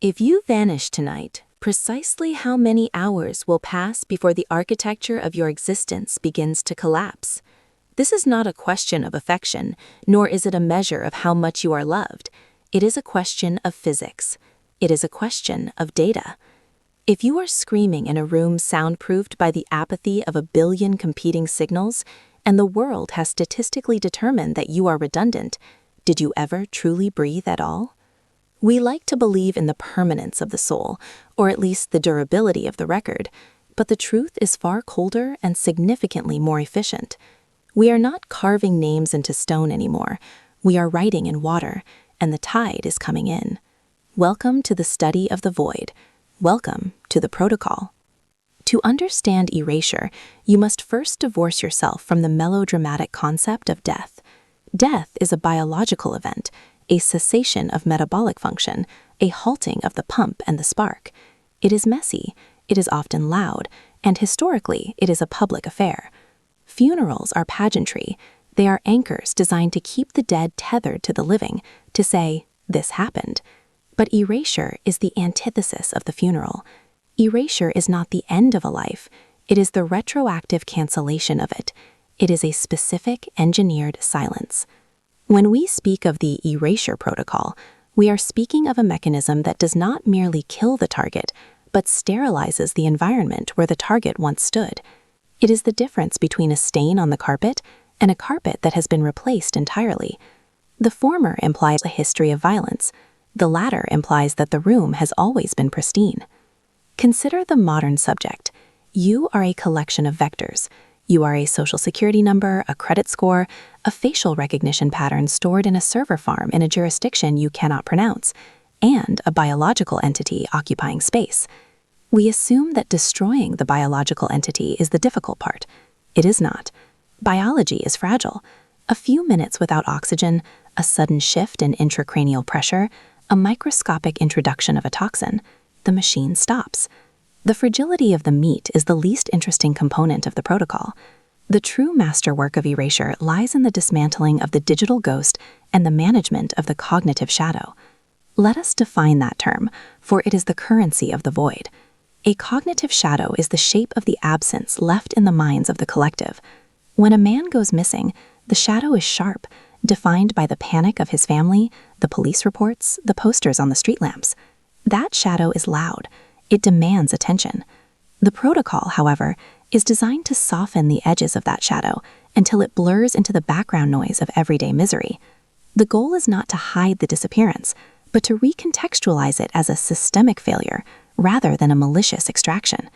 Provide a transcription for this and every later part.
If you vanish tonight, precisely how many hours will pass before the architecture of your existence begins to collapse? This is not a question of affection, nor is it a measure of how much you are loved. It is a question of physics. It is a question of data. If you are screaming in a room soundproofed by the apathy of a billion competing signals, and the world has statistically determined that you are redundant, did you ever truly breathe at all? We like to believe in the permanence of the soul, or at least the durability of the record, but the truth is far colder and significantly more efficient. We are not carving names into stone anymore. We are writing in water, and the tide is coming in. Welcome to the study of the void. Welcome to the protocol. To understand erasure, you must first divorce yourself from the melodramatic concept of death. Death is a biological event, a cessation of metabolic function, a halting of the pump and the spark. It is messy, it is often loud, and historically, it is a public affair. Funerals are pageantry. They are anchors designed to keep the dead tethered to the living, to say, this happened. But erasure is the antithesis of the funeral. Erasure is not the end of a life. It is the retroactive cancellation of it. It is a specific, engineered silence. When we speak of the Erasure Protocol, we are speaking of a mechanism that does not merely kill the target, but sterilizes the environment where the target once stood. It is the difference between a stain on the carpet and a carpet that has been replaced entirely. The former implies a history of violence. The latter implies that the room has always been pristine. Consider the modern subject. You are a collection of vectors. You are a social security number, a credit score, a facial recognition pattern stored in a server farm in a jurisdiction you cannot pronounce, and a biological entity occupying space. We assume that destroying the biological entity is the difficult part. It is not. Biology is fragile. A few minutes without oxygen, a sudden shift in intracranial pressure, a microscopic introduction of a toxin, the machine stops. The fragility of the meat is the least interesting component of the protocol. The true masterwork of erasure lies in the dismantling of the digital ghost and the management of the cognitive shadow. Let us define that term, for it is the currency of the void. A cognitive shadow is the shape of the absence left in the minds of the collective. When a man goes missing, the shadow is sharp, defined by the panic of his family, the police reports, the posters on the street lamps. That shadow is loud. It demands attention. The protocol, however, is designed to soften the edges of that shadow until it blurs into the background noise of everyday misery. The goal is not to hide the disappearance, but to recontextualize it as a systemic failure rather than a malicious extraction.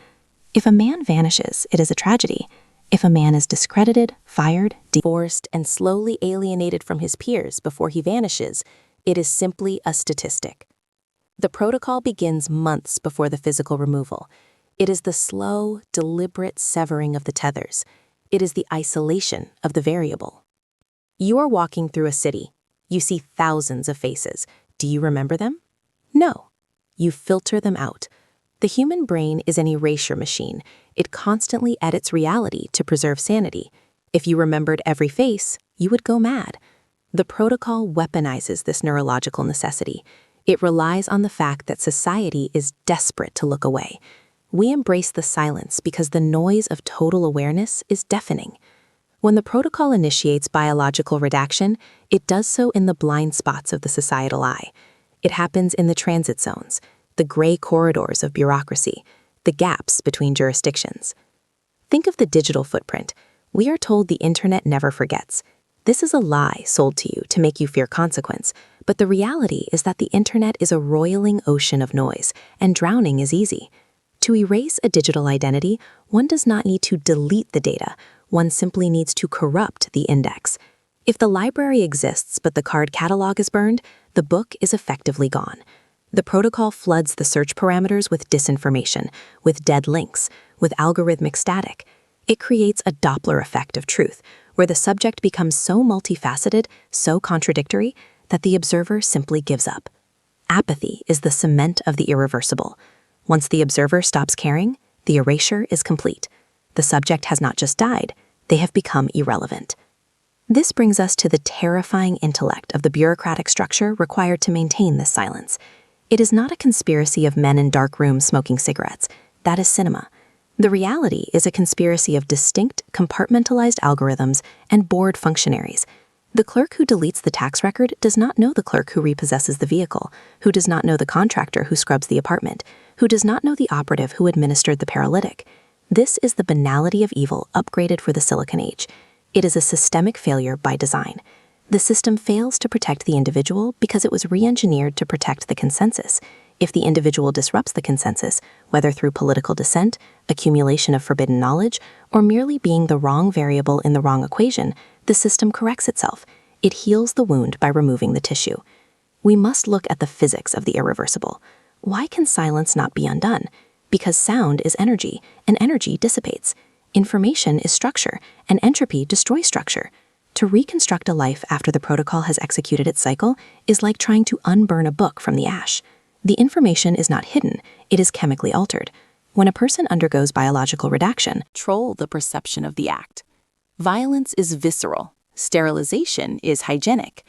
If a man vanishes, it is a tragedy. If a man is discredited, fired, divorced, and slowly alienated from his peers before he vanishes, it is simply a statistic. The protocol begins months before the physical removal. It is the slow, deliberate severing of the tethers. It is the isolation of the variable. You are walking through a city. You see thousands of faces. Do you remember them? No. You filter them out. The human brain is an erasure machine. It constantly edits reality to preserve sanity. If you remembered every face, you would go mad. The protocol weaponizes this neurological necessity. It relies on the fact that society is desperate to look away. We embrace the silence because the noise of total awareness is deafening. When the protocol initiates biological redaction, it does so in the blind spots of the societal eye. It happens in the transit zones, the gray corridors of bureaucracy, the gaps between jurisdictions. Think of the digital footprint. We are told the internet never forgets. This is a lie sold to you to make you fear consequence, but the reality is that the internet is a roiling ocean of noise, and drowning is easy. To erase a digital identity, one does not need to delete the data, one simply needs to corrupt the index. If the library exists but the card catalog is burned, the book is effectively gone. The protocol floods the search parameters with disinformation, with dead links, with algorithmic static. It creates a Doppler effect of truth, where the subject becomes so multifaceted, so contradictory, that the observer simply gives up. Apathy is the cement of the irreversible. Once the observer stops caring, the erasure is complete. The subject has not just died, they have become irrelevant. This brings us to the terrifying intellect of the bureaucratic structure required to maintain this silence. It is not a conspiracy of men in dark rooms smoking cigarettes. That is cinema. The reality is a conspiracy of distinct, compartmentalized algorithms and bored functionaries. The clerk who deletes the tax record does not know the clerk who repossesses the vehicle, who does not know the contractor who scrubs the apartment, who does not know the operative who administered the paralytic. This is the banality of evil upgraded for the Silicon Age. It is a systemic failure by design. The system fails to protect the individual because it was re-engineered to protect the consensus. If the individual disrupts the consensus, whether through political dissent, accumulation of forbidden knowledge, or merely being the wrong variable in the wrong equation, the system corrects itself. It heals the wound by removing the tissue. We must look at the physics of the irreversible. Why can silence not be undone? Because sound is energy, and energy dissipates. Information is structure, and entropy destroys structure. To reconstruct a life after the protocol has executed its cycle is like trying to unburn a book from the ash. The information is not hidden, it is chemically altered. When a person undergoes biological redaction, control the perception of the act. Violence is visceral. Sterilization is hygienic.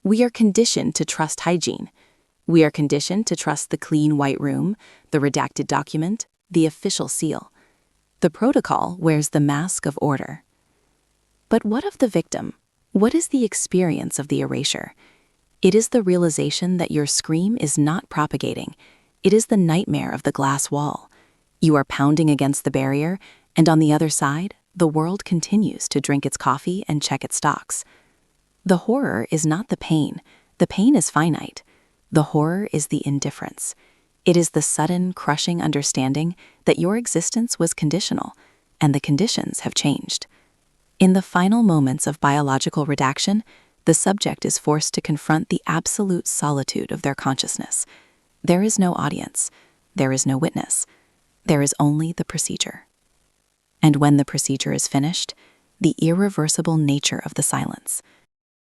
We are conditioned to trust hygiene. We are conditioned to trust the clean white room, the redacted document, the official seal. The protocol wears the mask of order. But what of the victim? What is the experience of the erasure? It is the realization that your scream is not propagating. It is the nightmare of the glass wall. You are pounding against the barrier, and on the other side, the world continues to drink its coffee and check its stocks. The horror is not the pain. The pain is finite. The horror is the indifference. It is the sudden, crushing understanding that your existence was conditional, and the conditions have changed. In the final moments of biological redaction, the subject is forced to confront the absolute solitude of their consciousness. There is no audience. There is no witness. There is only the procedure. And when the procedure is finished, the irreversible nature of the silence,